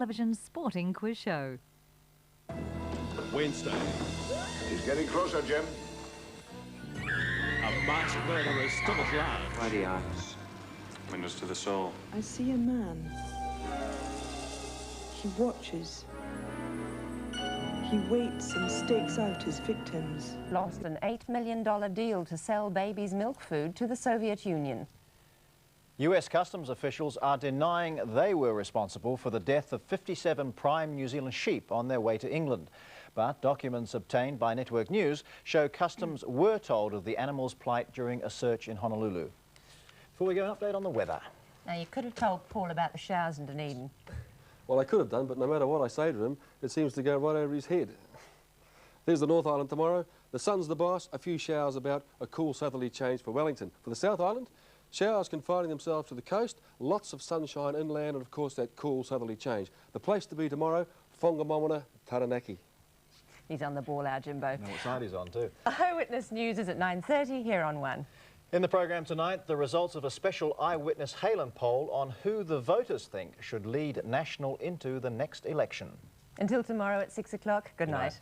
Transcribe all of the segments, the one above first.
Television sporting quiz show. Wednesday. He's getting closer, Jim. A masked murderer is still at large. Mighty eyes. Windows to the soul. I see a man. He watches. He waits and stakes out his victims. Lost an $8 million deal to sell babies' milk food to the Soviet Union. US customs officials are denying they were responsible for the death of 57 prime New Zealand sheep on their way to England. But documents obtained by Network News show customs were told of the animals' plight during a search in Honolulu. Before we go, an update on the weather. Now, you could have told Paul about the showers in Dunedin. Well, I could have done, but no matter what I say to him, it seems to go right over his head. There's the North Island tomorrow. The sun's the boss, a few showers about, a cool southerly change for Wellington. For the South Island, showers confining themselves to the coast, lots of sunshine inland, and of course that cool southerly change. The place to be tomorrow, Whangamomona, Taranaki. He's on the ball, our Jimbo. I know what side he's on too. Eyewitness News is at 9:30 here on One. In the programme tonight, the results of a special Eyewitness Halen poll on who the voters think should lead National into the next election. Until tomorrow at 6 o'clock, good night.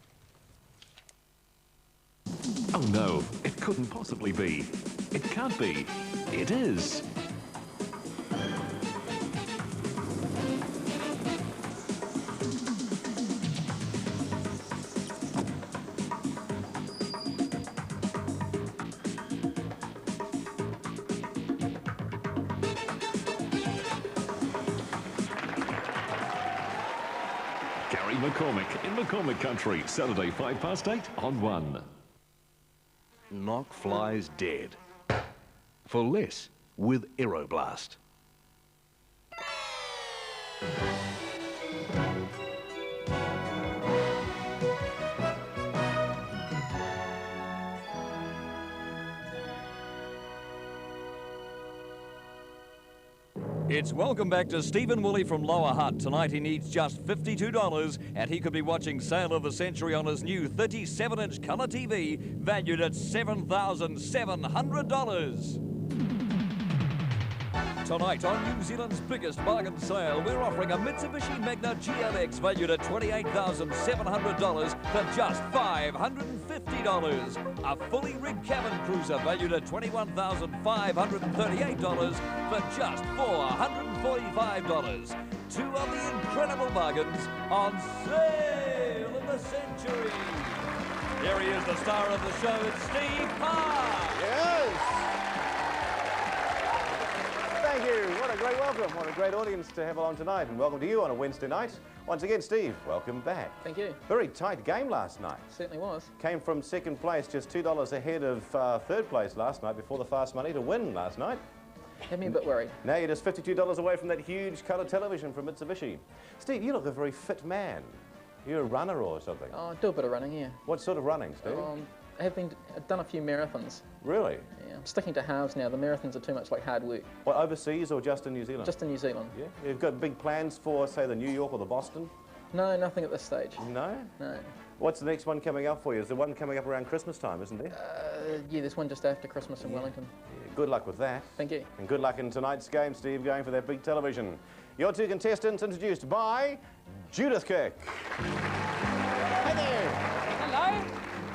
Oh no, it couldn't possibly be. It can't be. It is. Gary McCormick in McCormick Country, Saturday 8:05 on One. Knock flies dead. For less with Aeroblast. It's welcome back to Stephen Woolley from Lower Hutt. Tonight he needs just $52 and he could be watching Sale of the Century on his new 37-inch colour TV valued at $7,700. Tonight on New Zealand's biggest bargain sale, we're offering a Mitsubishi Magna GLX valued at $28,700 for just $550. A fully rigged cabin cruiser valued at $21,538 for just $445. Two of the incredible bargains on Sale of the Century. Here he is, the star of the show, it's Steve Parr. Yes. Thank you. What a great welcome. What a great audience to have along tonight. And welcome to you on a Wednesday night. Once again, Steve, welcome back. Thank you. Very tight game last night. Certainly was. Came from second place, just $2 ahead of third place last night before the fast money to win last night. Had me a bit worried. Now you're just $52 away from that huge colour television from Mitsubishi. Steve, you look a very fit man. You're a runner or something. Oh, I do a bit of running, yeah. What sort of running, Steve? I've done a few marathons. Really? Yeah, I'm sticking to halves now. The marathons are too much like hard work. What, overseas or just in New Zealand? Just in New Zealand. Yeah? You've got big plans for, say, the New York or the Boston? No, nothing at this stage. No? No. What's the next one coming up for you? Is there one coming up around Christmas time, isn't there? Yeah, there's one just after Christmas in Wellington. Yeah, good luck with that. Thank you. And good luck in tonight's game, Steve, going for that big television. Your two contestants introduced by Judith Kirk. Hey there. Hello.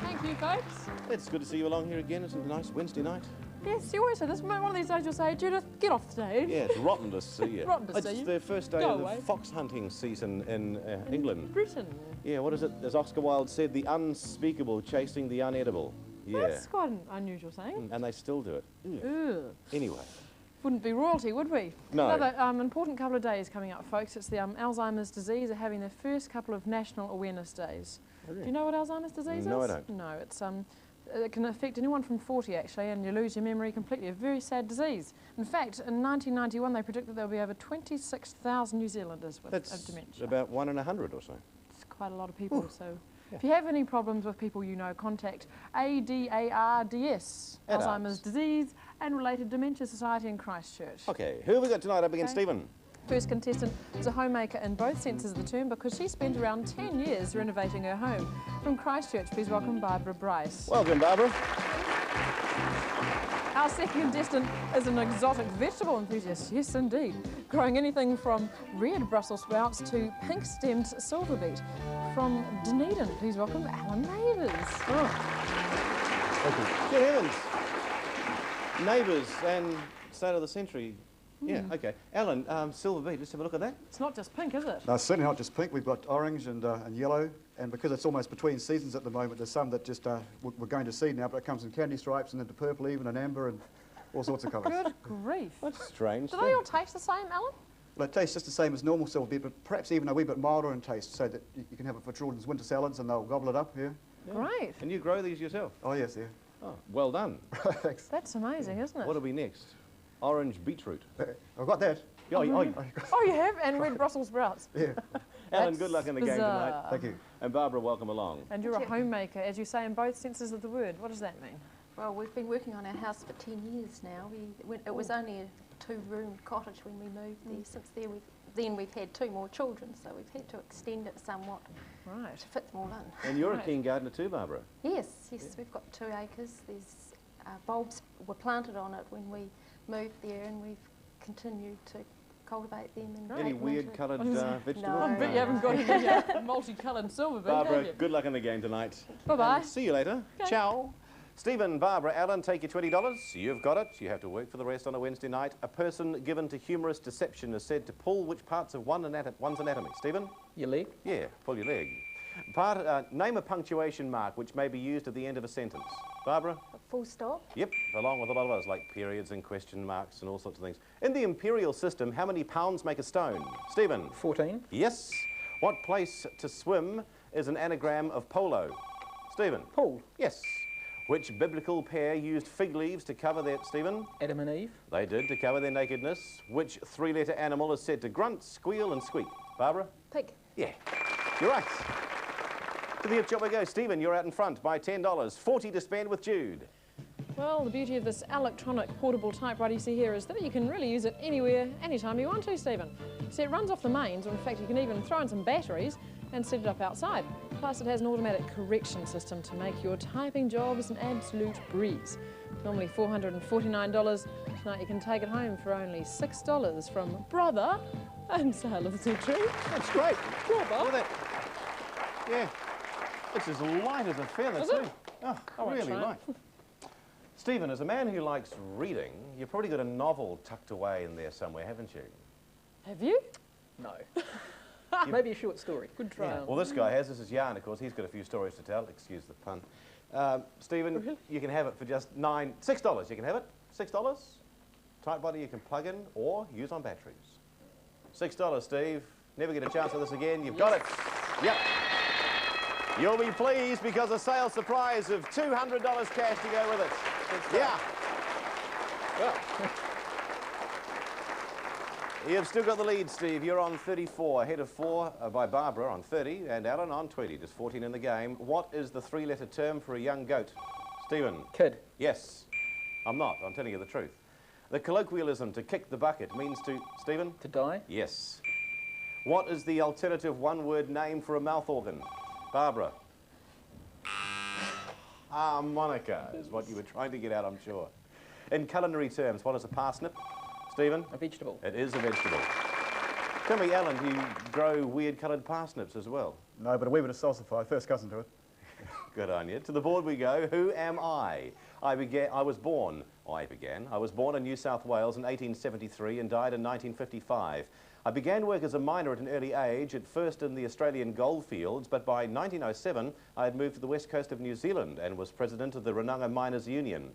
Thank you, folks. It's good to see you along here again. It's a nice Wednesday night. Yes, you always say this. One of these days you'll say, Judith, get off the stage. Yeah, it's rotten to see you. Rotten to see It's you. the first day Go of the away. fox hunting season in England. Britain. Yeah, what is it? As Oscar Wilde said, the unspeakable chasing the unedible. Yeah. That's quite an unusual saying. And they still do it. Ugh. Anyway. Wouldn't be royalty, would we? No. Another important couple of days coming up, folks. It's the Alzheimer's disease are having their first couple of national awareness days. Okay. Do you know what Alzheimer's disease is? No, I don't. No, it's it can affect anyone from 40 actually, and you lose your memory completely. A very sad disease. In fact, in 1991 they predict that there'll be over 26,000 New Zealanders with dementia. That's about 1 in 100 or so. It's quite a lot of people. Ooh. So, yeah. if you have any problems with people you know, contact ADARDS, Alzheimer's disease and related dementia society in Christchurch. Okay, who have we got tonight up against Stephen? First contestant is a homemaker in both senses of the term because she spent around 10 years renovating her home. From Christchurch, please welcome Barbara Bryce. Welcome, Barbara. Our second contestant is an exotic vegetable enthusiast, yes indeed, growing anything from red Brussels sprouts to pink-stemmed silver beet. From Dunedin, please welcome Alan Neighbours. Thank you. Good heavens. Neighbours and start of the century. Yeah, okay. Alan, silver beet, let's have a look at that. It's not just pink, is it? No, certainly not just pink. We've got orange and yellow, and because it's almost between seasons at the moment, there's some that just we're going to seed now, but it comes in candy stripes and into purple even and amber and all sorts of colours. Good grief. That's strange. Do they all taste the same, Alan? Well, it tastes just the same as normal silver beet, but perhaps even a wee bit milder in taste, so that you can have it for children's winter salads and they'll gobble it up here. Yeah. Great. And you grow these yourself? Oh, yes, yeah. Oh, well done. Thanks. That's amazing, isn't it? What'll be next? Orange beetroot. I've got that. Oh, you have? And red Brussels sprouts. Yeah. Alan, good luck in the game tonight. Thank you. And Barbara, welcome along. And you're a homemaker, as you say in both senses of the word. What does that mean? Well, we've been working on our house for 10 years now. It was only a 2-room cottage when we moved there. Since then we've had 2 more children, so we've had to extend it somewhat to fit them all in. And you're a keen gardener too, Barbara? Yes, we've got 2 acres. There's bulbs were planted on it when we moved there, and we've continued to cultivate them. And any weird coloured vegetables? No. I bet you haven't got any multicoloured silver beet, have Barbara, you? good luck in the game tonight. Bye-bye. And see you later. Okay. Ciao. Stephen, Barbara, Alan, take your $20. You've got it. You have to work for the rest on a Wednesday night. A person given to humorous deception is said to pull which parts of one's anatomy? Stephen? Your leg? Yeah, pull your leg. Name a punctuation mark which may be used at the end of a sentence. Barbara? A full stop. Yep, along with a lot of others like periods and question marks and all sorts of things. In the imperial system, how many pounds make a stone? Stephen? 14. Yes. What place to swim is an anagram of polo? Stephen? Pool. Yes. Which biblical pair used fig leaves to cover their... Stephen? Adam and Eve. They did, to cover their nakedness. Which 3-letter animal is said to grunt, squeal and squeak? Barbara? Pig. Yeah, you're right. To the gift shop we go. Stephen, you're out in front by $10. 40 to spend with Jude. Well, the beauty of this electronic portable typewriter you see here is that you can really use it anywhere, anytime you want to, Stephen. See, it runs off the mains, or in fact you can even throw in some batteries and set it up outside. Plus it has an automatic correction system to make your typing jobs an absolute breeze. Normally $449, tonight you can take it home for only $6 from Brother and Sale of the Century. That's great. Brother. Look at that. Yeah. It's as light as a feather, Is too. it? Oh, really light. Stephen, as a man who likes reading, you've probably got a novel tucked away in there somewhere, haven't you? Have you? No. Maybe a short story. Good try. Yeah. Well, this guy has. This is Jan, of course. He's got a few stories to tell. Excuse the pun. Stephen, Really? you can have it for just $6. You can have it. $6. Typewriter you can plug in or use on batteries. $6, Steve. Never get a chance at this again. You've got it. Yep. You'll be pleased because a sales surprise of $200 cash to go with it. Yeah. Well. You've still got the lead, Steve. You're on 34, ahead of 4 by Barbara on 30, and Alan on 20, just 14 in the game. What is the 3-letter term for a young goat? Stephen? Kid. Yes. I'm not. I'm telling you the truth. The colloquialism to kick the bucket means to... Stephen? To die. Yes. What is the alternative one-word name for a mouth organ? Barbara? Harmonica is what you were trying to get out, I'm sure. In culinary terms, what is a parsnip? Stephen? A vegetable. It is a vegetable. Tell me, Alan, do you grow weird-coloured parsnips as well? No, but a wee bit of salsify, first cousin to it. Good on you. To the board we go. Who am I? I was born in New South Wales in 1873 and died in 1955. I began work as a miner at an early age, at first in the Australian goldfields, but by 1907 I had moved to the west coast of New Zealand and was president of the Runanga Miners' Union.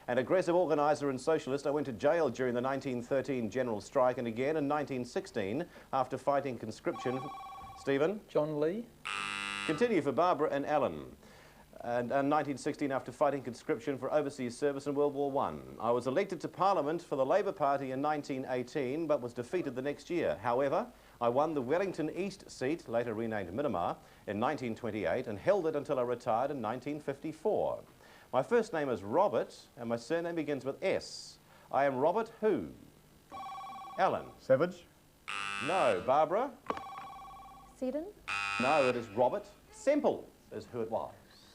An aggressive organiser and socialist, I went to jail during the 1913 general strike and again in 1916 after fighting conscription. Stephen? John Lee. Continue for Barbara and Alan. And in 1916 after fighting conscription for overseas service in World War I. I was elected to Parliament for the Labour Party in 1918 but was defeated the next year. However, I won the Wellington East seat, later renamed Minamar, in 1928 and held it until I retired in 1954. My first name is Robert and my surname begins with S. I am Robert who? Alan? Savage? No. Barbara? Seddon? No, it is Robert Semple is who it was.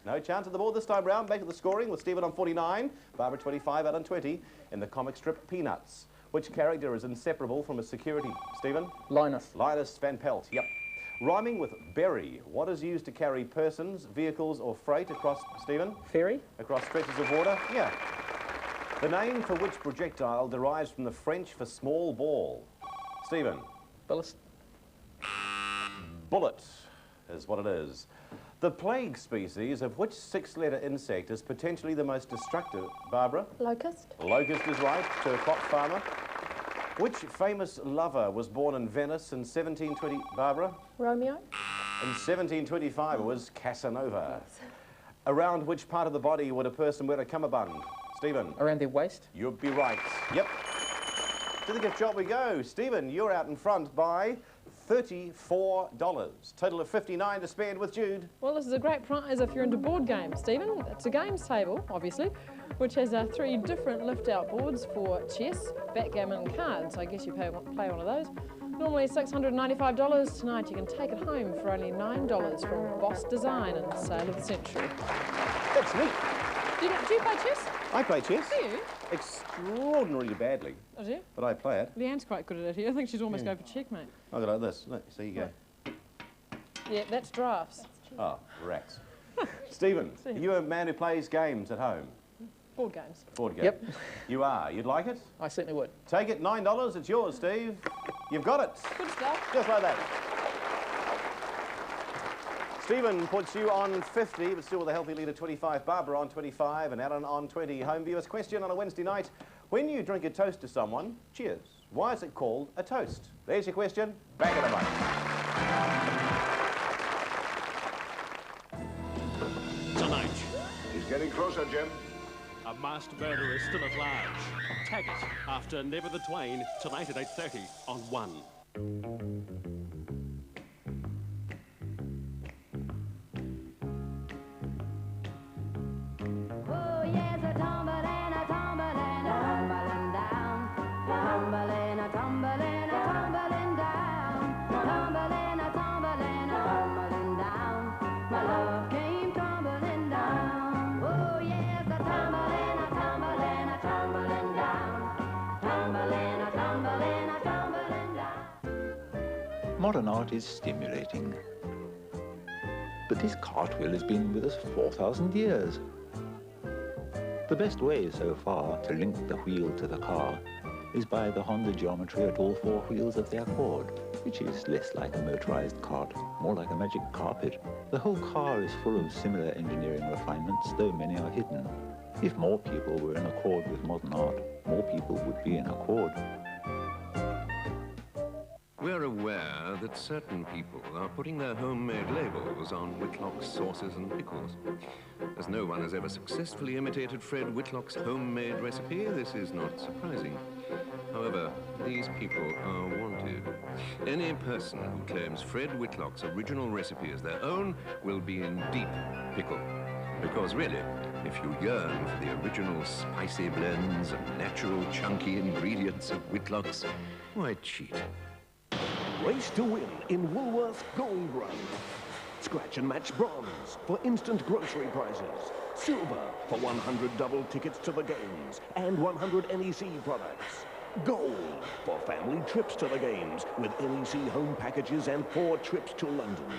No chance at the board this time round. Back to the scoring with Stephen on 49, Barbara 25, Alan 20, in the comic strip Peanuts. Which character is inseparable from a security? Stephen? Linus. Linus Van Pelt, yep. Rhyming with berry, what is used to carry persons, vehicles or freight across, Stephen? Ferry. Across stretches of water? Yeah. The name for which projectile derives from the French for small ball? Stephen? Ballast. Bullet is what it is. The plague species of which 6-letter insect is potentially the most destructive? Barbara? Locust. Locust is right, to a crop farmer. Which famous lover was born in Venice in 1720? Barbara? Romeo. In 1725 it was Casanova. Around which part of the body would a person wear a cummerbund? Stephen? Around their waist. You'd be right. Yep. To the gift shop we go. Stephen, you're out in front by $34. Total of $59 to spend with Jude. Well, this is a great prize if you're into board games, Stephen. It's a games table, obviously, which has 3 different lift-out boards for chess, backgammon and cards. I guess you play one of those. Normally $695. Tonight you can take it home for only $9 from Boss Design and Sale of the Century. That's neat. Do you play chess? I play chess. Do you? Extraordinarily badly. Oh, do you? But I play it. Leanne's quite good at it here. I think she's almost going for checkmate. I'll go like this. Look, so you go. Yeah, that's drafts. Oh, rats. Stephen, you're a man who plays games at home. Board games. Board games. Yep. You are. You'd like it? I certainly would. Take it, $9. It's yours, Steve. You've got it. Good stuff. Just like that. Stephen puts you on 50, but still with a healthy lead of 25. Barbara on 25 and Alan on 20. Home viewers question on a Wednesday night. When you drink a toast to someone, cheers. Why is it called a toast? There's your question. Back in a moment. Tonight. He's getting closer, Jim. A masked murderer is still at large. Tag it after Never the Twain, tonight at 8:30 on 1. Modern art is stimulating. But this cartwheel has been with us 4,000 years. The best way so far to link the wheel to the car is by the Honda geometry at all 4 wheels of the Accord, which is less like a motorized cart, more like a magic carpet. The whole car is full of similar engineering refinements, though many are hidden. If more people were in accord with modern art, more people would be in accord. We're aware that certain people are putting their homemade labels on Whitlock's sauces and pickles. As no one has ever successfully imitated Fred Whitlock's homemade recipe, this is not surprising. However, these people are wanted. Any person who claims Fred Whitlock's original recipe as their own will be in deep pickle. Because really, if you yearn for the original spicy blends and natural chunky ingredients of Whitlock's, why cheat? Race to win in Woolworth Gold Run. Scratch and match bronze for instant grocery prizes. Silver for 100 double tickets to the games and 100 NEC products. Gold for family trips to the games with NEC home packages and 4 trips to London.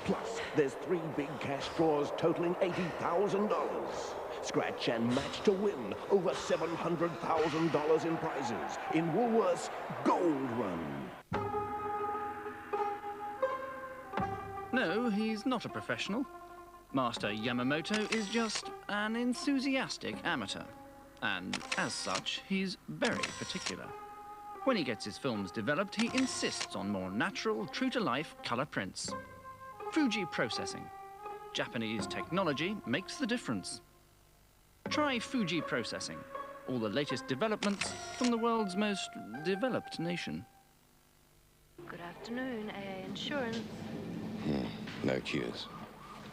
Plus, there's 3 big cash draws totaling $80,000. Scratch and match to win over $700,000 in prizes in Woolworth's Gold Run. No, he's not a professional. Master Yamamoto is just an enthusiastic amateur. And as such, he's very particular. When he gets his films developed, he insists on more natural, true-to-life colour prints. Fuji processing. Japanese technology makes the difference. Try Fuji processing. All the latest developments from the world's most developed nation. Good afternoon, AA Insurance. No queues.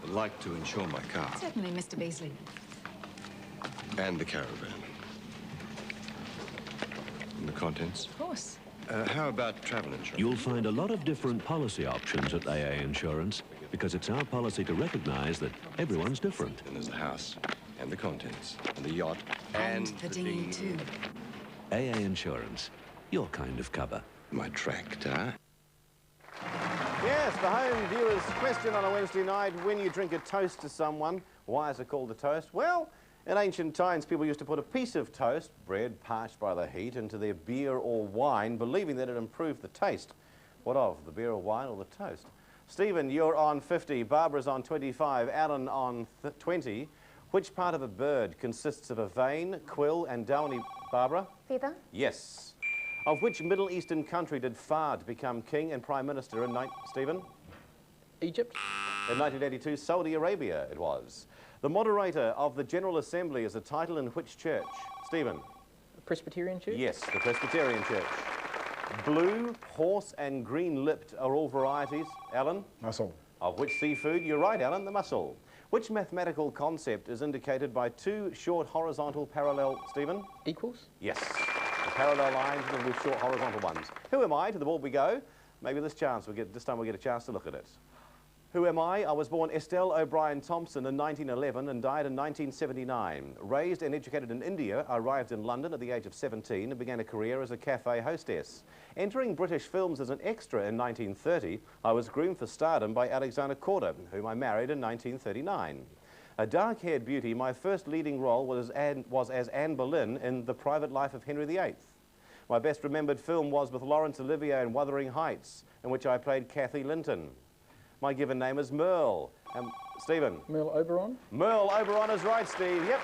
I'd like to insure my car. Certainly, Mr. Beasley. And the caravan. And the contents? Of course. How about travel insurance? You'll find a lot of different policy options at AA Insurance because it's our policy to recognize that everyone's different. And there's the house, and the contents, and the yacht, And the dinghy too. AA Insurance, your kind of cover. My tractor. Yes, the home viewers' question on a Wednesday night: when you drink a toast to someone, why is it called a toast? Well, in ancient times, people used to put a piece of toast, bread parched by the heat, into their beer or wine, believing that it improved the taste. What of, the beer or wine or the toast? Stephen, you're on 50, Barbara's on 25, Alan on 20. Which part of a bird consists of a vein, quill and downy, Barbara? Feather. Yes. Of which Middle Eastern country did Fahd become king and prime minister in Stephen? Egypt. In 1982, Saudi Arabia it was. The moderator of the General Assembly is a title in which church? Stephen? Presbyterian Church? Yes, the Presbyterian Church. Blue, horse and green-lipped are all varieties. Alan? Mussel. Of which seafood? You're right, Alan, the mussel. Which mathematical concept is indicated by two short horizontal parallel, Stephen? Equals? Yes. The parallel lines and with short horizontal ones. Who am I? To the board we go. Maybe this time we'll get a chance to look at it. Who am I? I was born Estelle O'Brien Thompson in 1911 and died in 1979. Raised and educated in India, I arrived in London at the age of 17 and began a career as a cafe hostess. Entering British films as an extra in 1930, I was groomed for stardom by Alexander Korda, whom I married in 1939. A dark-haired beauty, my first leading role was as Anne Boleyn in The Private Life of Henry VIII. My best remembered film was with Laurence Olivier in Wuthering Heights, in which I played Kathy Linton. My given name is Merle. Stephen? Merle Oberon? Merle Oberon is right, Steve. Yep.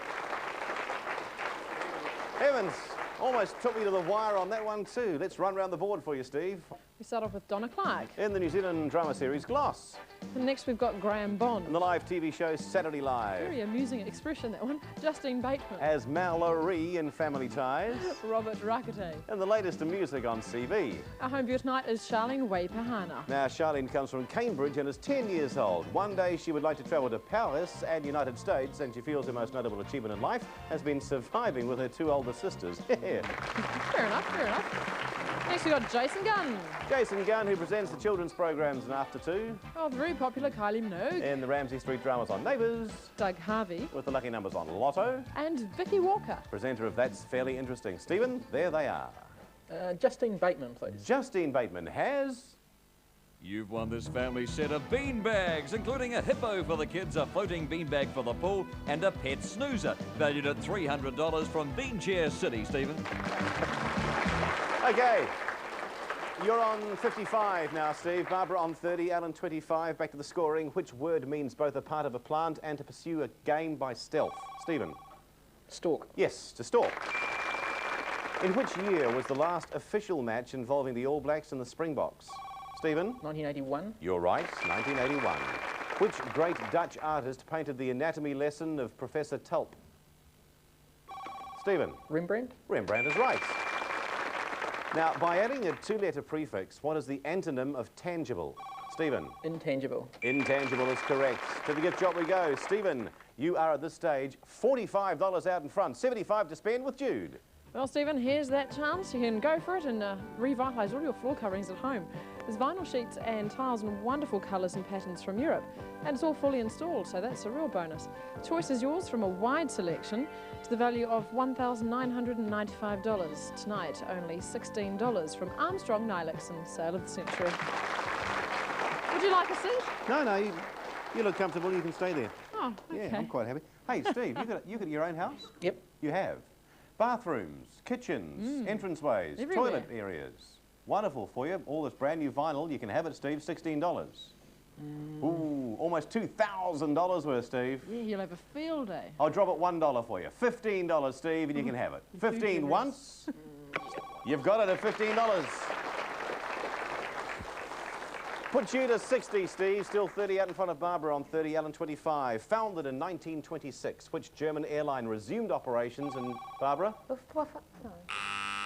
Heavens, almost took me to the wire on that one too. Let's run round the board for you, Steve. We start off with Donna Clark. In the New Zealand drama series Gloss. And next we've got Graham Bond. In the live TV show Saturday Live. Very amusing expression, that one. Justine Bateman. As Mallory in Family Ties. Robert Rakate. And the latest in music on CB. Our home viewer tonight is Charlene Waipahana. Now, Charlene comes from Cambridge and is 10 years old. One day she would like to travel to Paris and United States, and she feels her most notable achievement in life has been surviving with her two older sisters. Fair enough, fair enough. Next we've got Jason Gunn. Jason Gunn, who presents the children's programs in After Two. Oh, the very popular Kylie Minogue. In the Ramsey Street dramas on Neighbours. Doug Harvey. With the lucky numbers on Lotto. And Vicky Walker. Presenter of That's Fairly Interesting. Stephen, there they are. Justine Bateman, please. Justine Bateman has... You've won this family set of bean bags, including a hippo for the kids, a floating beanbag for the pool, and a pet snoozer, valued at $300 from Bean Chair City, Stephen. Okay. You're on 55 now, Steve. Barbara on 30, Alan 25. Back to the scoring. Which word means both a part of a plant and to pursue a game by stealth? Stephen? Stalk. Yes, to stalk. In which year was the last official match involving the All Blacks and the Springboks? Stephen? 1981. You're right, 1981. Which great Dutch artist painted the anatomy lesson of Professor Tulp? Stephen? Rembrandt. Rembrandt is right. Now, by adding a two-letter prefix, what is the antonym of tangible? Stephen? Intangible. Intangible is correct. To the gift shop we go. Stephen, you are at this stage $45 out in front, $75 to spend with Jude. Well, Stephen, here's that chance. You can go for it and revitalise all your floor coverings at home. There's vinyl sheets and tiles in wonderful colours and patterns from Europe. And it's all fully installed, so that's a real bonus. Choice is yours from a wide selection to the value of $1,995. Tonight, only $16 from Armstrong Nilex and Sale of the Century. Would you like a seat? No, you look comfortable. You can stay there. Oh, okay. Yeah, I'm quite happy. Hey, Steve, you got your own house? Yep. You have. Bathrooms, kitchens, entranceways, everywhere. toilet areas. Wonderful for you. All this brand new vinyl. You can have it, Steve, $16. Ooh, almost $2,000 worth, Steve. Yeah, you'll have a field day. I'll drop it $1 for you. $15, Steve, and you can have it. 15 once. You've got it at $15. Put you to 60, Steve. Still 30 out in front of Barbara on 30, Alan 25. Founded in 1926, which German airline resumed operations in, Barbara? Luftwaffe? No.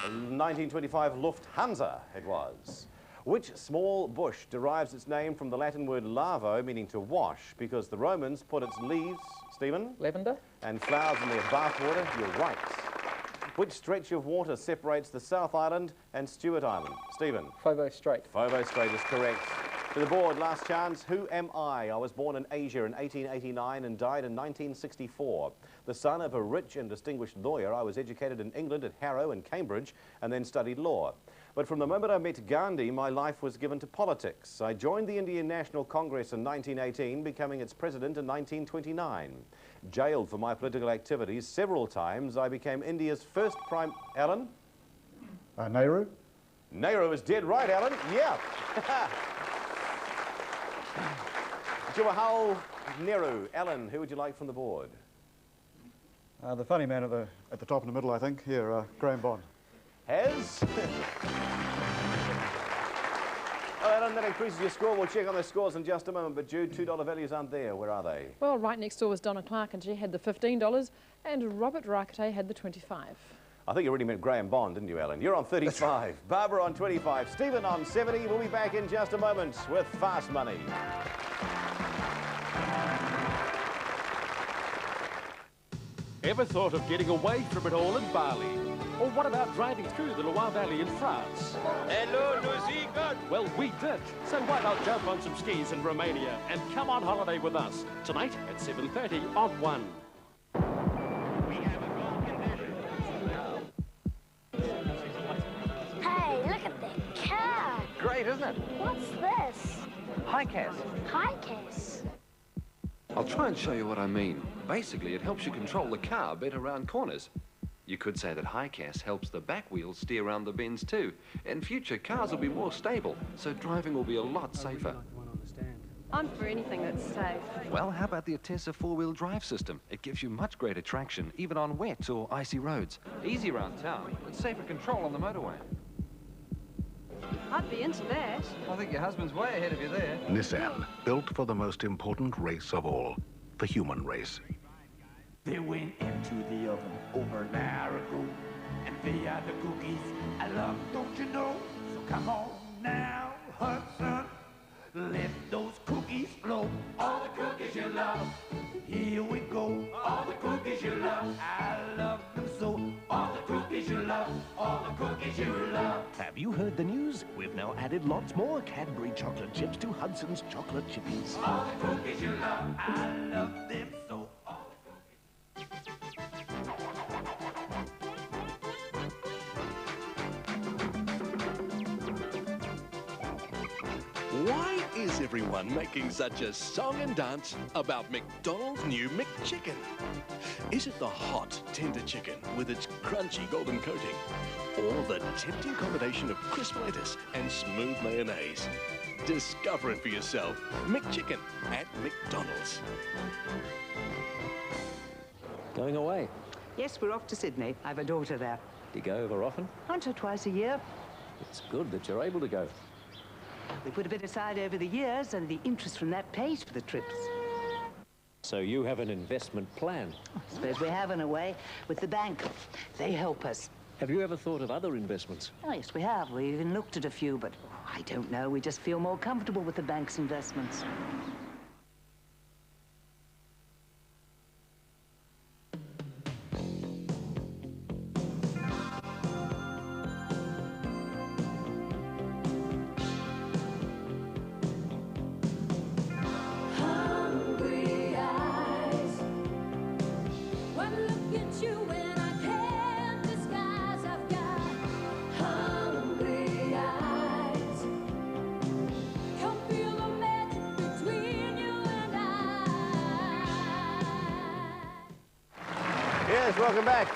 1925, Lufthansa it was. Which small bush derives its name from the Latin word lavo, meaning to wash, because the Romans put its leaves, Stephen? Lavender. And flowers in their bathwater? You're right. Which stretch of water separates the South Island and Stewart Island? Stephen? Foveaux Strait. Foveaux Strait is correct. To the board, last chance. Who am I? I was born in Asia in 1889 and died in 1964. The son of a rich and distinguished lawyer, I was educated in England at Harrow and Cambridge and then studied law. But from the moment I met Gandhi, my life was given to politics. I joined the Indian National Congress in 1918, becoming its president in 1929. Jailed for my political activities several times, I became India's first prime... Alan? Nehru? Nehru is dead right, Alan. Yeah. Jawaharlal Nehru. Alan, who would you like from the board? The funny man at the top in the middle, I think. Here, Graham Bond. Has? Oh, Alan, that increases your score. We'll check on the scores in just a moment. But Jude, $2 values aren't there. Where are they? Well, right next door was Donna Clark, and she had the $15, and Robert Rakate had the $25. I think you already meant Graham Bond, didn't you, Alan? You're on 35. Barbara on 25. Stephen on 70. We'll be back in just a moment with Fast Money. Ever thought of getting away from it all in Bali? Or what about driving through the Loire Valley in France? Hello, Lucy. Well, we did. So why not jump on some skis in Romania and come on holiday with us tonight at 7:30 on 1. Hey, look at the car. Great, isn't it? What's this? High cast. High case. I'll try and show you what I mean. Basically, it helps you control the car better around corners. You could say that high-cast helps the back wheels steer around the bends too. In future, cars will be more stable, so driving will be a lot safer. I'm for anything that's safe. Well, how about the Atessa four-wheel drive system? It gives you much greater traction, even on wet or icy roads. Easy around town, and safer control on the motorway. I'd be into that. I think your husband's way ahead of you there. Nissan, built for the most important race of all, the human race. They went into the oven over an hour ago, and they are the cookies I love, don't you know? So come on now, Hudson, let those cookies flow. All the cookies you love, here we go. All the cookies you love, I love them so. All the cookies you love, all the cookies you love. Have you heard the news? We've now added lots more Cadbury chocolate chips to Hudson's chocolate chippies. All the cookies you love, I love them so. Why is everyone making such a song and dance about McDonald's new McChicken? Is it the hot, tender chicken with its crunchy golden coating? Or the tempting combination of crisp lettuce and smooth mayonnaise? Discover it for yourself. McChicken at McDonald's. Going away? Yes, we're off to Sydney. I've a daughter there. Do you go over often? Once or twice a year. It's good that you're able to go. We put a bit aside over the years, and the interest from that pays for the trips. So you have an investment plan? I suppose we have, in a way, with the bank. They help us. Have you ever thought of other investments? Oh, yes, we have. We even looked at a few, but I don't know. We just feel more comfortable with the bank's investments. Yes, welcome back.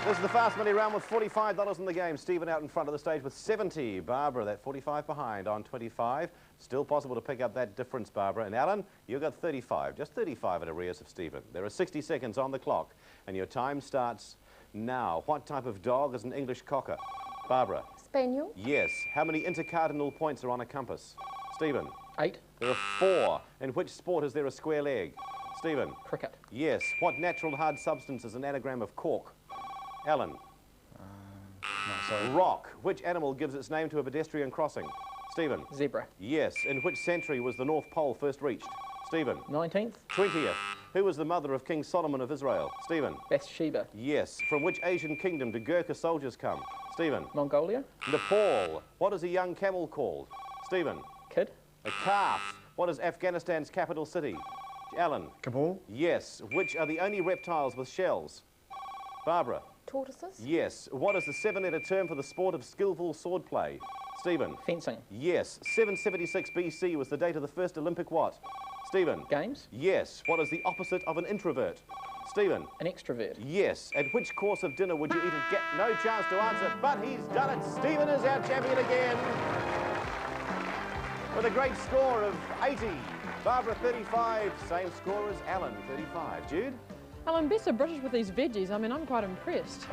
This is the Fast Money round with $45 in the game. Stephen out in front of the stage with 70. Barbara, that 45 behind on 25. Still possible to pick up that difference, Barbara. And Alan, you got 35. Just 35 in arrears of Stephen. There are 60 seconds on the clock, and your time starts now. What type of dog is an English cocker? Barbara. Spaniel. Yes. How many intercardinal points are on a compass? Stephen. 8. There are 4. In which sport is there a square leg? Stephen. Cricket. Yes. What natural hard substance is an anagram of cork? Alan. No, sorry. Rock. Which animal gives its name to a pedestrian crossing? Stephen. Zebra. Yes. In which century was the North Pole first reached? Stephen. 19th. 20th. Who was the mother of King Solomon of Israel? Stephen. Bathsheba. Yes. From which Asian kingdom do Gurkha soldiers come? Stephen. Mongolia. Nepal. What is a young camel called? Stephen. Kid. A calf. What is Afghanistan's capital city? Alan. Kabul. Yes. Which are the only reptiles with shells? Barbara. Tortoises. Yes. What is the 7-letter term for the sport of skillful swordplay? Stephen. Fencing. Yes. 776 BC was the date of the first Olympic what? Stephen. Games. Yes. What is the opposite of an introvert? Stephen. An extrovert. Yes. At which course of dinner would you eat at no chance to answer, but he's done it. Stephen is our champion again. With a great score of 80. Barbara 35, same score as Alan 35. Jude? Alan, best of British with these veggies. I mean, I'm quite impressed.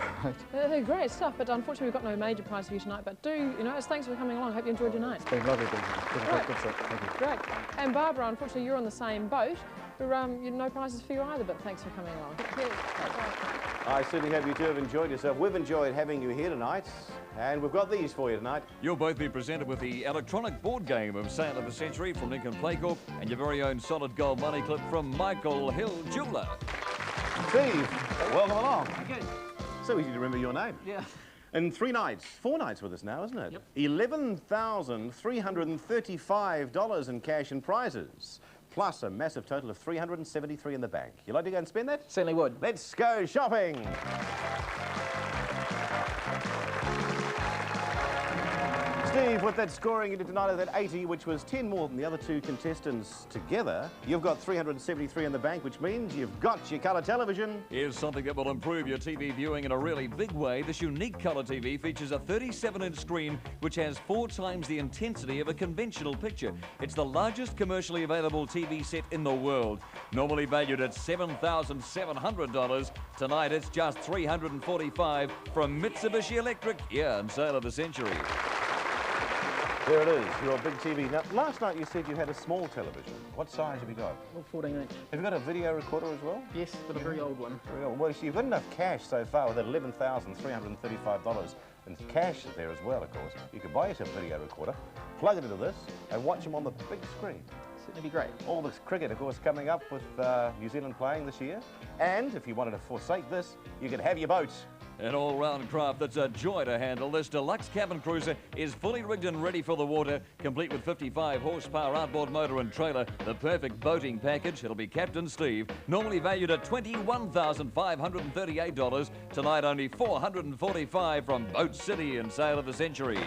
They're great stuff, but unfortunately we've got no major prize for you tonight. But thanks for coming along. Hope you enjoyed your night. It's been lovely being here. Good set. Thank you. Great. And Barbara, unfortunately you're on the same boat. No prizes for you either, but thanks for coming along. Thank you. I certainly hope you two have enjoyed yourself. We've enjoyed having you here tonight, and we've got these for you tonight. You'll both be presented with the electronic board game of Sale of the Century from Lincoln Play Corp and your very own solid gold money clip from Michael Hill Jeweller. Steve, welcome along. Again. So easy to remember your name. Yeah. And 4 nights with us now, isn't it? Yep. $11,335 in cash and prizes, plus a massive total of $373 in the bank. You like to go and spend that? Certainly would. Let's go shopping. Steve, with that scoring you did tonight of that 80, which was 10 more than the other two contestants together, you've got $373 in the bank, which means you've got your colour television. Here's something that will improve your TV viewing in a really big way. This unique colour TV features a 37-inch screen which has 4 times the intensity of a conventional picture. It's the largest commercially available TV set in the world. Normally valued at $7,700, tonight it's just $345 from Mitsubishi Electric, here in Sale of the Century. There it is, your big TV. Now, last night you said you had a small television. What size have you got? Well, 14-inch. Have you got a video recorder as well? Yes, but a very old one. Very old. Well, so you've got enough cash so far with that $11,335 in cash there as well, of course. You could buy yourself a video recorder, plug it into this, and watch them on the big screen. Certainly be great. All this cricket, of course, coming up with New Zealand playing this year. And if you wanted to forsake this, you could have your boat. An all-round craft that's a joy to handle. This deluxe cabin cruiser is fully rigged and ready for the water, complete with 55 horsepower outboard motor and trailer. The perfect boating package. It'll be Captain Steve. Normally valued at $21,538. Tonight only $445 from Boat City in Sale of the Century.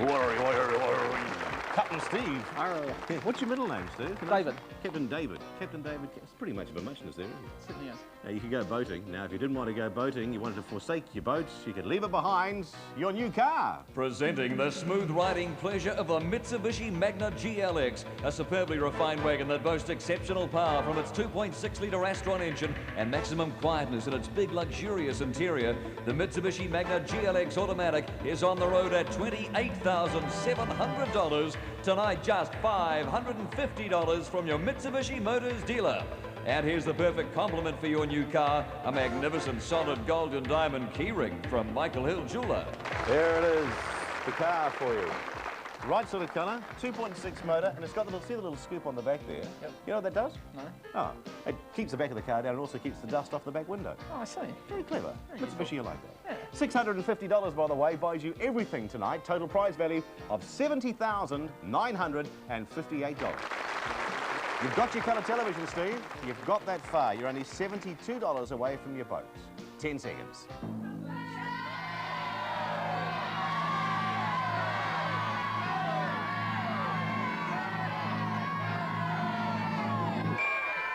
Captain Steve. Yeah, what's your middle name, Steve? David. Captain David. Captain David. It's pretty much of a muchness there, isn't it? Certainly is. Now, you could go boating. Now, if you didn't want to go boating, you wanted to forsake your boat, you could leave it behind, your new car. Presenting the smooth riding pleasure of the Mitsubishi Magna GLX, a superbly refined wagon that boasts exceptional power from its 2.6-litre Astron engine and maximum quietness in its big, luxurious interior. The Mitsubishi Magna GLX Automatic is on the road at $28,700. Tonight, just $550 from your Mitsubishi Motors dealer. And here's the perfect complement for your new car, a magnificent solid gold and diamond keyring from Michael Hill Jeweller. There it is, the car for you. Right sort of colour, 2.6 motor, and it's got see the little scoop on the back there? Yep. You know what that does? No. Oh, it keeps the back of the car down and also keeps the dust off the back window. Oh, I see. Very clever. Mitsubishi, you like that? Yeah. $650, by the way, buys you everything tonight. Total prize value of $70,958. You've got your colour television, Steve. You've got that far. You're only $72 away from your boat. 10 seconds.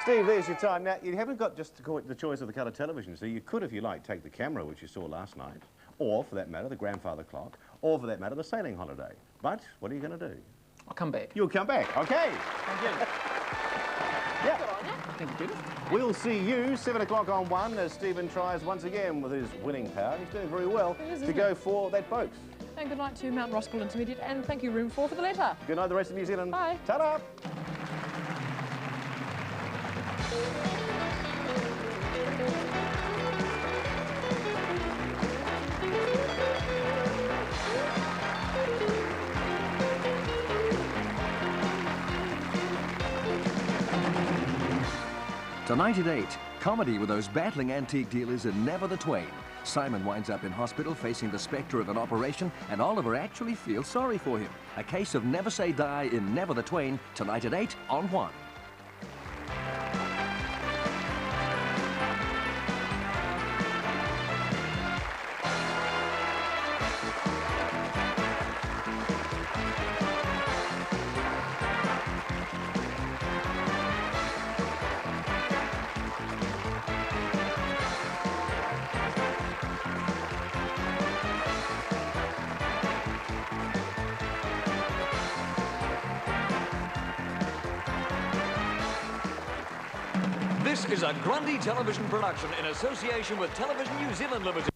Steve, there's your time. Now, you haven't got just the choice of the colour television, so you could, if you like, take the camera, which you saw last night, or, for that matter, the grandfather clock, or, for that matter, the sailing holiday. But what are you going to do? I'll come back. You'll come back, OK. Thank you. Yeah. Thank you, Judith. We'll see you 7 o'clock on 1 as Stephen tries once again with his winning power. He's doing very well to go for that boat. And good night to Mount Roskill Intermediate, and thank you, Room 4, for the letter. Good night, the rest of New Zealand. Bye. Ta-da! Tonight at 8, Comedy with those battling antique dealers in Never the Twain. Simon winds up in hospital facing the spectre of an operation, and Oliver actually feels sorry for him. A case of Never Say Die in Never the Twain, tonight at 8 on 1. This is a Grundy television production in association with Television New Zealand Limited.